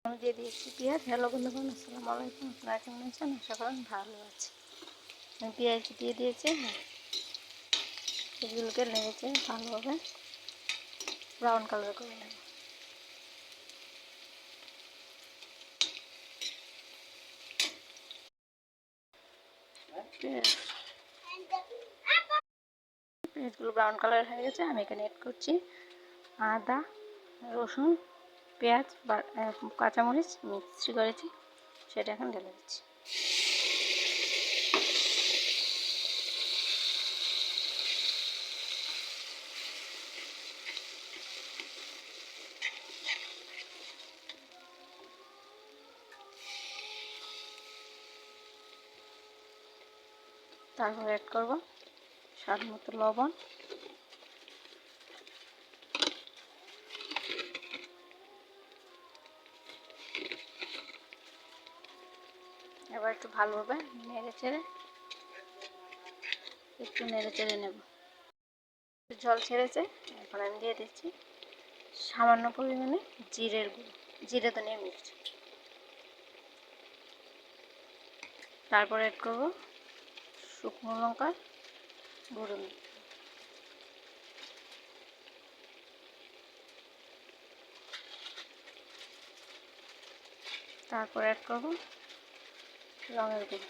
আমি দিয়ে দিয়েছি পেঁয়াজ। হ্যালো বন্ধুগণ, আসসালামু আলাইকুম। আপনারা কেমন আছেন? আশা করেন ভালো আছে। আমি পেঁয়াজ দিয়ে দিয়েছি। এগুলোকে নেড়েছে ভালোভাবে ব্রাউন কালার করে নেব। পেঁয়াজগুলো ব্রাউন কালার হয়ে গেছে। আমি এখানে এড করছি আদা, রসুন, পেঁয়াজ বা কাঁচামরিচ মিক্সি করেছি, সেটা এখন ঢেলে দিচ্ছি। তারপর অ্যাড করব স্বাদ মতো লবণ, এবার একটু ভালোভাবে নেড়ে চেড়ে নেব। জল ছেড়েছে, এখন আমি দিয়ে দিচ্ছি সামান্য পরিমাণে জিরের গুঁড়ো, জিরে ধনিয়া মির্চ। তারপর অ্যাড করব শুকনো লঙ্কার গুঁড়ো। তারপর অ্যাড করব রঙের গুঁড়ো।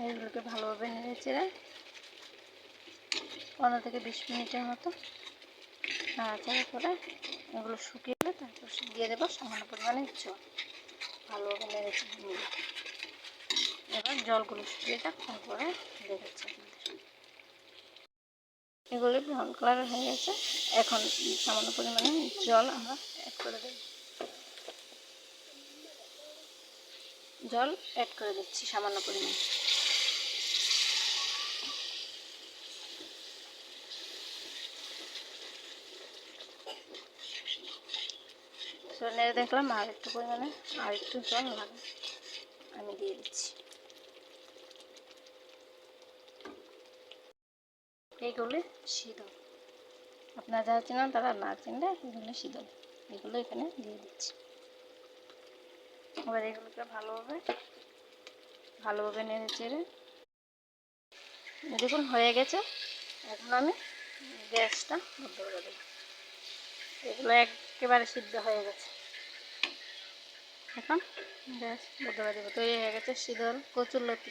এগুলোকে ভালোভাবে নেড়ে চেড়ে 15 থেকে 20 মিনিটের মতো নাড়াচাড়া করে এগুলো শুকিয়ে গেলে তারপর দিয়ে দেবো সামান্য পরিমাণে জল। ভালোভাবে নেড়ে চেড়ে নিয়ে এবার জলগুলো শুকিয়ে যাক, তারপরে দেখাচ্ছি আপনাদের। এগুলো ব্রাউন কালার হয়ে গেছে। এখন সামান্য পরিমাণে জল আমরা অ্যাড করে দেব। জল অ্যাড করে দিচ্ছি সামান্য পরিমাণে। নেড়ে দেখলাম আর একটু পরিমাণে আর একটু জল লাগে, আমি দিয়ে দিচ্ছি। এইগুলো শীতল, আপনারা যারা চেনেন তারা না চিনলে এগুলো শীতল, এগুলো এখানে দিয়ে দিচ্ছি। এবার এগুলোকে ভালোভাবে নেড়ে চেড়ে দেখুন হয়ে গেছে। এখন আমি গ্যাসটা বন্ধ করে দেব। এগুলো একেবারে সিদ্ধ হয়ে গেছে। এখন গ্যাস বন্ধ করে দেবো। তৈরি হয়ে গেছে শীতল কচুরলতি।